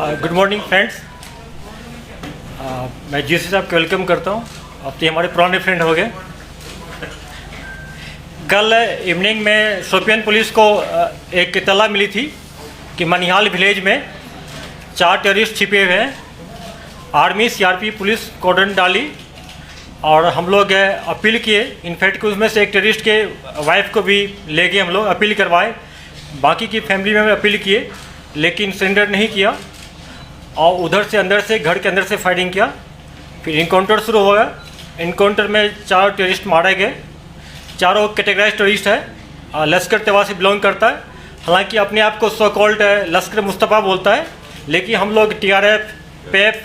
Good morning friends. मैं GC साहब को वेलकम करता हूँ। अब तो हमारे पुराने फ्रेंड हो गए। कल इवनिंग में शोपियान पुलिस को एक इत्तला मिली थी कि मनिहाल विलेज में 4 टेररिस्ट छिपे हुए हैं। आर्मी सीआरपी पुलिस कॉर्डन डाली और हम लोग अपील किए। इनफैक्ट उसमें से एक टेररिस्ट के वाइफ को भी ले गए, हम लोग अपील करवाए। बाकी की फैमिली में अपील किए लेकिन सरेंडर नहीं किया और उधर से अंदर से घर के अंदर से फायरिंग किया। फिर इनकाउंटर शुरू हो गया। इनकाउंटर में 4 टेररिस्ट मारे गए। चारों कैटेगराइज टेररिस्ट है, लश्कर तैयबा से बिलोंग करता है। हालांकि अपने आप को सो कॉल्ड लश्कर मुस्तफ़ा बोलता है, लेकिन हम लोग टीआरएफ, पेप,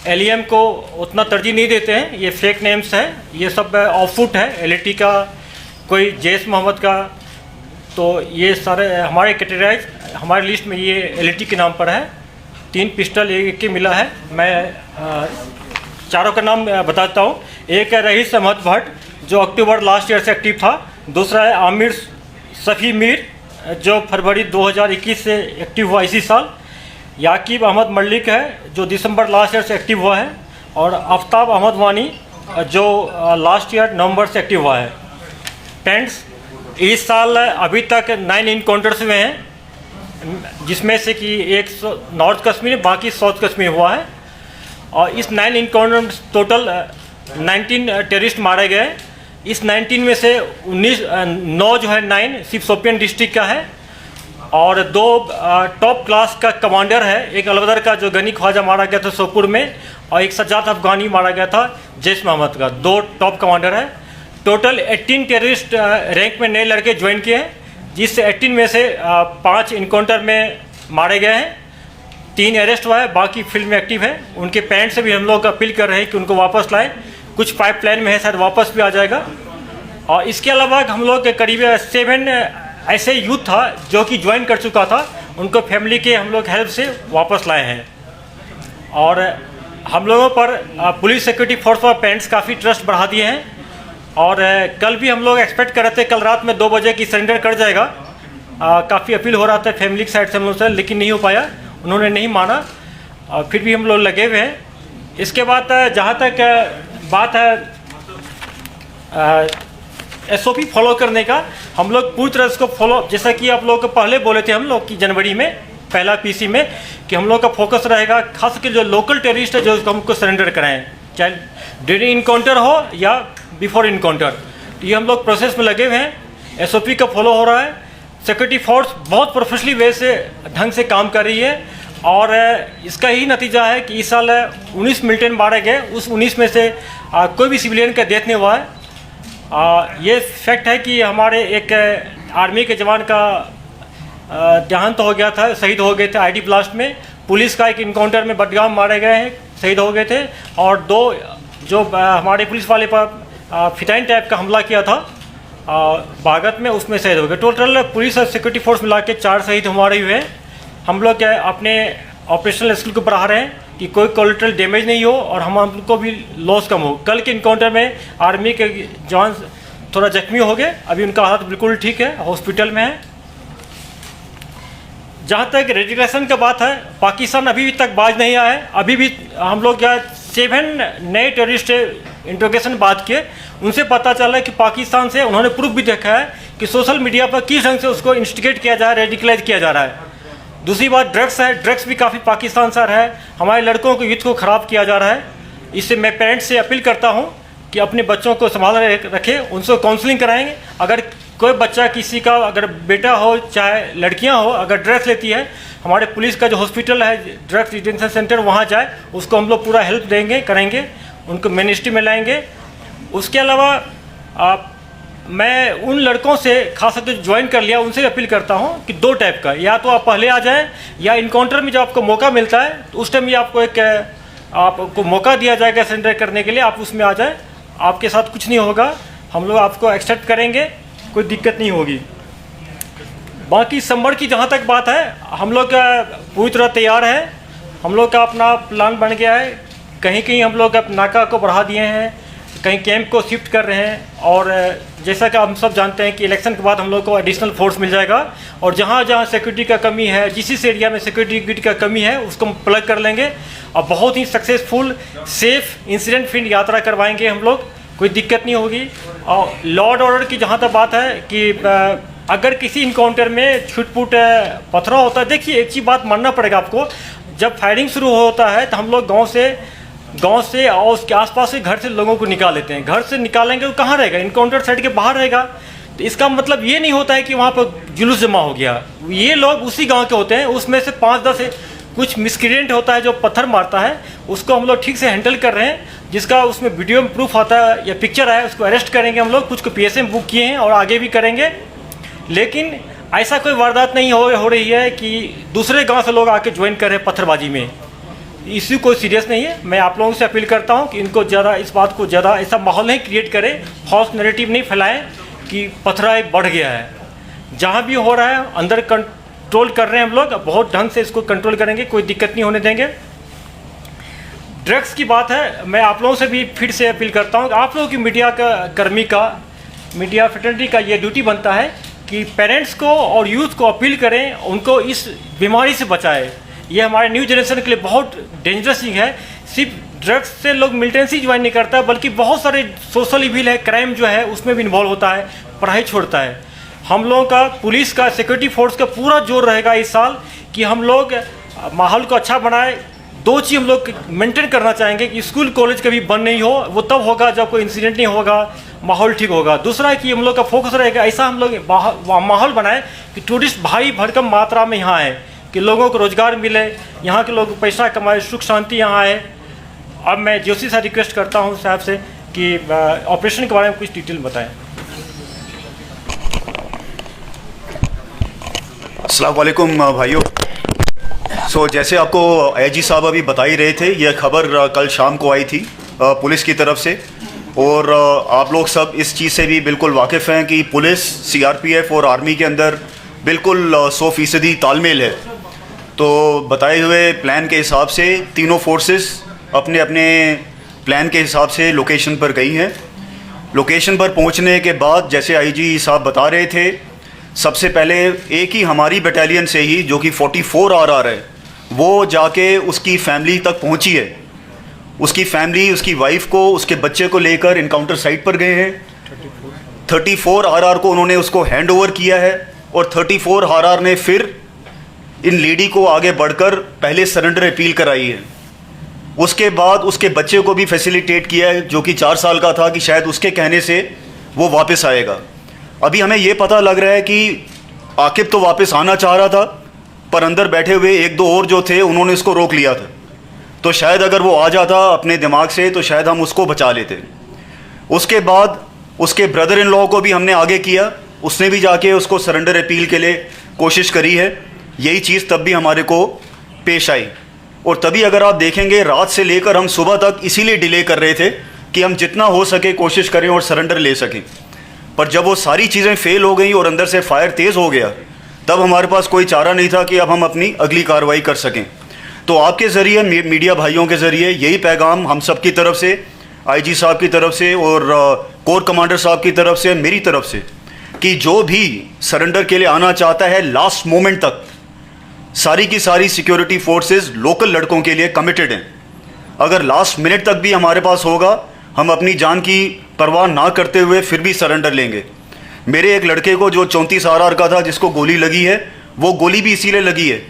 एलईएम को उतना तरजीह नहीं देते हैं। ये फेक नेम्स है, ये सब ऑफुट है, एलईटी का, कोई जैश मोहम्मद का। तो ये सारे हमारे कैटेगराइज, हमारे लिस्ट में ये एलईटी के नाम पर है। 3 पिस्टल एक के मिला है। मैं चारों का नाम बताता हूँ। एक है रईस अहमद भट्ट जो अक्टूबर लास्ट ईयर से एक्टिव था। दूसरा है आमिर सफ़ी मीर जो फरवरी 2021 से एक्टिव हुआ इसी साल। याकीब अहमद मलिक है जो दिसंबर लास्ट ईयर से एक्टिव हुआ है। और आफ्ताब अहमद वानी जो लास्ट ईयर नवंबर से एक्टिव हुआ है। फ्रेंड्स, इस साल अभी तक 9 इनकाउंटर्स हुए हैं, जिसमें से कि एक नॉर्थ कश्मीर, बाकी साउथ कश्मीर हुआ है। और इस 9 इनकाउंटर टोटल 19 टेररिस्ट मारे गए। इस 19 में से 9 जो है 9 सिर्फ शोपियान डिस्ट्रिक्ट का है। और 2 टॉप क्लास का कमांडर है। एक अलवदर का जो गनी ख्वाजा मारा गया था सोपुर में, और एक सज्जाद अफगानी मारा गया था जैश मोहम्मद का। 2 टॉप कमांडर है। टोटल 18 टेररिस्ट रैंक में नए लड़के ज्वाइन किए हैं, जिससे 18 में से 5 इनकाउंटर में मारे गए हैं। 3 अरेस्ट हुआ है, बाकी फील्ड में एक्टिव है। उनके पेरेंट्स से भी हम लोग अपील कर रहे हैं कि उनको वापस लाएं। कुछ पाइपलाइन में है, शायद वापस भी आ जाएगा। और इसके अलावा हम लोग के करीब 7 ऐसे यूथ था जो कि ज्वाइन कर चुका था, उनको फैमिली के हम लोग हेल्प से वापस लाए हैं। और हम लोगों पर पुलिस सिक्योरिटी फोर्स और पेरेंट्स काफ़ी ट्रस्ट बढ़ा दिए हैं। और कल भी हम लोग एक्सपेक्ट कर रहे थे कल रात में 2 बजे की सरेंडर कर जाएगा। काफ़ी अपील हो रहा था फैमिली की साइड से हम लोग से, लेकिन नहीं हो पाया, उन्होंने नहीं माना। और फिर भी हम लोग लगे हुए हैं। इसके बाद जहाँ तक बात है एसओपी फॉलो करने का, हम लोग पूरी तरह इसको फॉलो, जैसा कि आप लोग को पहले बोले थे हम लोग कि जनवरी में पहला पीसी में कि हम लोग का फोकस रहेगा खास करके जो लोकल टेररिस्ट है जो हमको सरेंडर कराएं, चाहे ड्यूरिंग इनकाउंटर हो या बिफोर इनकाउंटर। ये हम लोग प्रोसेस में लगे हुए हैं। एसओपी का फॉलो हो रहा है। सिक्योरिटी फोर्स बहुत प्रोफेशनली वे से ढंग से काम कर रही है। और इसका ही नतीजा है कि इस साल 19 मिलिटेंट मारे गए। उस 19 में से कोई भी सिविलियन का डेथ नहीं हुआ है। ये फैक्ट है कि हमारे एक आर्मी के जवान का देहांत हो गया था, शहीद हो गए थे आईडी ब्लास्ट में। पुलिस का एक इनकाउंटर में बदगाम मारे गए हैं, शहीद हो गए थे। और 2 जो हमारे पुलिस वाले पर फिताइन टाइप का हमला किया था बागत में, उसमें शहीद हो गए। टोटल पुलिस और सिक्योरिटी फोर्स मिला के 4 शहीद हमारे हुए हैं। हम लोग अपने ऑपरेशनल स्किल को बढ़ा रहे हैं कि कोई कोलेटरल डैमेज नहीं हो और हमको भी लॉस कम हो। कल के इनकाउंटर में आर्मी के जवान थोड़ा जख्मी हो गए, अभी उनका हालत बिल्कुल ठीक है, हॉस्पिटल में है। जहाँ तक रेडिकेशन का बात है, पाकिस्तान अभी तक बाज नहीं आया है। अभी भी हम लोग 7 नए टेररिस्ट इंट्रोगेशन बात किए, उनसे पता चला है कि पाकिस्तान से उन्होंने प्रूफ भी देखा है कि सोशल मीडिया पर किस ढंग से उसको इंस्टिगेट किया जा रहा है, रेडिकलाइज किया जा रहा है। दूसरी बात ड्रग्स है। ड्रग्स भी काफ़ी पाकिस्तान से है। हमारे लड़कों को यूथ को ख़राब किया जा रहा है। इससे मैं पेरेंट्स से अपील करता हूँ कि अपने बच्चों को संभाल रखें, उनसे काउंसलिंग कराएंगे। अगर कोई बच्चा, किसी का अगर बेटा हो चाहे लड़कियां हो, अगर ड्रग्स लेती है, हमारे पुलिस का जो हॉस्पिटल है ड्रग्स डिटेंशन सेंटर, वहाँ जाए, उसको हम लोग पूरा हेल्प देंगे, करेंगे, उनको मिनिस्ट्री में लाएंगे। उसके अलावा मैं उन लड़कों से खास करके ज्वाइन कर लिया, उनसे अपील करता हूँ कि 2 टाइप का, या तो आप पहले आ जाएं या इनकाउंटर में जब आपको मौका मिलता है तो उस टाइम भी आपको मौका दिया जाएगा सरेंडर करने के लिए, आप उसमें आ जाएं। आपके साथ कुछ नहीं होगा, हम लोग आपको एक्सेप्ट करेंगे, कोई दिक्कत नहीं होगी। बाकी समर की जहाँ तक बात है, हम लोग पूरी तरह तैयार है। हम लोग का अपना प्लान बन गया है। कहीं कहीं हम लोग नाका को बढ़ा दिए हैं, कहीं कैंप को शिफ्ट कर रहे हैं। और जैसा कि हम सब जानते हैं कि इलेक्शन के बाद हम लोग को एडिशनल फोर्स मिल जाएगा और जहाँ जहाँ सिक्योरिटी का कमी है, जिस एरिया में सिक्योरिटी का कमी है उसको हम प्लग कर लेंगे और बहुत ही सक्सेसफुल सेफ इंसिडेंट फ्री यात्रा करवाएंगे हम लोग, कोई दिक्कत नहीं होगी। और लॉ एंड ऑर्डर की जहाँ तक बात है कि अगर किसी इनकाउंटर में छूट-फूट पथराव होता है, देखिए एक चीज़ बात मानना पड़ेगा आपको, जब फायरिंग शुरू होता है तो हम लोग गांव से और उसके आसपास के घर से लोगों को निकाल लेते हैं। घर से निकालेंगे तो कहाँ रहेगा, इनकाउंटर साइड के बाहर रहेगा। तो इसका मतलब ये नहीं होता है कि वहाँ पर जुलूस जमा हो गया। ये लोग उसी गांव के होते हैं, उसमें से 5-10 कुछ मिसक्रिएंट होता है जो पत्थर मारता है, उसको हम लोग ठीक से हैंडल कर रहे हैं, जिसका उसमें वीडियो में प्रूफ आता है या पिक्चर है, उसको अरेस्ट करेंगे हम लोग। कुछ को PSM बुक किए हैं और आगे भी करेंगे। लेकिन ऐसा कोई वारदात नहीं हो रही है कि दूसरे गाँव से लोग आके ज्वाइन कर रहे हैं पत्थरबाजी में। इश्यू कोई सीरियस नहीं है। मैं आप लोगों से अपील करता हूं कि इनको ज़्यादा इस बात को ज़्यादा ऐसा माहौल नहीं क्रिएट करें, फॉल्स नैरेटिव नहीं फैलाएं कि पथराव बढ़ गया है। जहां भी हो रहा है अंदर कंट्रोल कर रहे हैं हम लोग, बहुत ढंग से इसको कंट्रोल करेंगे, कोई दिक्कत नहीं होने देंगे। ड्रग्स की बात है, मैं आप लोगों से भी फिर से अपील करता हूँ कि आप लोगों की मीडिया फ्रेटर्निटी का ये ड्यूटी बनता है कि पेरेंट्स को और यूथ को अपील करें, उनको इस बीमारी से बचाएं। ये हमारे न्यू जनरेशन के लिए बहुत डेंजरस चीज़ है। सिर्फ ड्रग्स से लोग मिलिटेंसी ज्वाइन नहीं करता, बल्कि बहुत सारे सोशल इविल है, क्राइम जो है उसमें भी इन्वॉल्व होता है, पढ़ाई छोड़ता है। हम लोगों का पुलिस का, सिक्योरिटी फोर्स का पूरा जोर रहेगा इस साल कि हम लोग माहौल को अच्छा बनाए। 2 चीज़ हम लोग मेंटेन करना चाहेंगे कि स्कूल कॉलेज कभी बंद नहीं हो, वो तब होगा जब कोई इंसिडेंट नहीं होगा, माहौल ठीक होगा। दूसरा है कि हम लोग का फोकस रहेगा ऐसा हम लोग माहौल बनाए कि टूरिस्ट भारी भरकम मात्रा में यहाँ आए, कि लोगों को रोज़गार मिले, यहाँ के लोग पैसा कमाए, सुख शांति यहाँ आए। अब मैं जोशी से रिक्वेस्ट करता हूँ साहब से कि ऑपरेशन के बारे में कुछ डिटेल बताएं। अस्सलाम वालेकुम भाइयों। जैसे आपको IG साहब अभी बता ही रहे थे, यह खबर कल शाम को आई थी पुलिस की तरफ से, और आप लोग सब इस चीज़ से भी बिल्कुल वाकिफ़ हैं कि पुलिस, CRPF और आर्मी के अंदर बिल्कुल 100% तालमेल है। तो बताए हुए प्लान के हिसाब से तीनों फोर्सेस अपने अपने प्लान के हिसाब से लोकेशन पर गई हैं। लोकेशन पर पहुंचने के बाद जैसे IG साहब बता रहे थे, सबसे पहले एक ही हमारी बटालियन से ही जो कि 44 RR है, वो जाके उसकी फैमिली तक पहुंची है। उसकी फैमिली, उसकी वाइफ को, उसके बच्चे को लेकर इनकाउंटर साइट पर गए हैं। 34 RR को उन्होंने उसको हैंड ओवर किया है और 34 RR ने फिर इन लेडी को आगे बढ़कर पहले सरेंडर अपील कराई है। उसके बाद उसके बच्चे को भी फैसिलिटेट किया है जो कि 4 साल का था, कि शायद उसके कहने से वो वापस आएगा। अभी हमें ये पता लग रहा है कि आकिब तो वापस आना चाह रहा था, पर अंदर बैठे हुए 1-2 और जो थे उन्होंने इसको रोक लिया था। तो शायद अगर वो आ जाता अपने दिमाग से तो शायद हम उसको बचा लेते। उसके बाद उसके ब्रदर इन लॉ को भी हमने आगे किया, उसने भी जाके उसको सरेंडर अपील के लिए कोशिश करी है। यही चीज़ तब भी हमारे को पेश आई, और तभी अगर आप देखेंगे रात से लेकर हम सुबह तक इसीलिए डिले कर रहे थे कि हम जितना हो सके कोशिश करें और सरेंडर ले सकें। पर जब वो सारी चीज़ें फेल हो गई और अंदर से फायर तेज़ हो गया, तब हमारे पास कोई चारा नहीं था कि अब हम अपनी अगली कार्रवाई कर सकें। तो आपके ज़रिए, मीडिया भाइयों के ज़रिए यही पैगाम हम सब की तरफ से, IG साहब की तरफ से और कोर कमांडर साहब की तरफ से, मेरी तरफ से, कि जो भी सरेंडर के लिए आना चाहता है लास्ट मोमेंट तक, सारी की सारी सिक्योरिटी फोर्सेस लोकल लड़कों के लिए कमिटेड हैं। अगर लास्ट मिनट तक भी हमारे पास होगा, हम अपनी जान की परवाह ना करते हुए फिर भी सरेंडर लेंगे। मेरे एक लड़के को जो 34 RR का था, जिसको गोली लगी है, वो गोली भी इसीलिए लगी है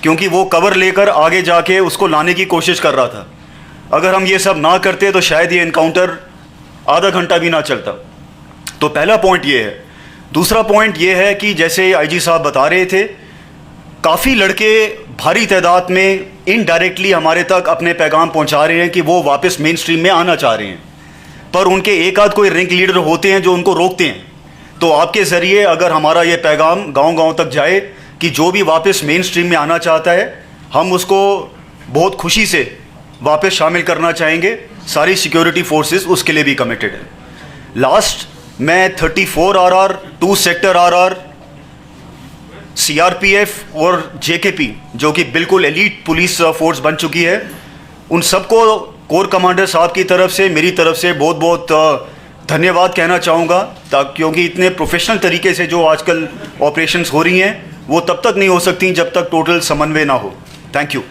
क्योंकि वो कवर लेकर आगे जाके उसको लाने की कोशिश कर रहा था। अगर हम ये सब ना करते तो शायद ये इनकाउंटर आधा घंटा भी ना चलता। तो पहला पॉइंट ये है। दूसरा पॉइंट ये है कि जैसे IG साहब बता रहे थे, काफ़ी लड़के भारी तादाद में इनडायरेक्टली हमारे तक अपने पैगाम पहुंचा रहे हैं कि वो वापस मेन स्ट्रीम में आना चाह रहे हैं, पर उनके एक आध कोई रैंक लीडर होते हैं जो उनको रोकते हैं। तो आपके ज़रिए अगर हमारा ये पैगाम गांव-गांव तक जाए कि जो भी वापस मेन स्ट्रीम में आना चाहता है, हम उसको बहुत खुशी से वापस शामिल करना चाहेंगे। सारी सिक्योरिटी फोर्सेस उसके लिए भी कमिटेड है। लास्ट मैं 34 RR, 2 सेक्टर RR, CRPF और JKP जो कि बिल्कुल एलीट पुलिस फोर्स बन चुकी है, उन सबको कोर कमांडर साहब की तरफ से, मेरी तरफ से बहुत बहुत धन्यवाद कहना चाहूँगा, क्योंकि इतने प्रोफेशनल तरीके से जो आजकल ऑपरेशंस हो रही हैं वो तब तक नहीं हो सकती जब तक टोटल समन्वय ना हो। Thank you.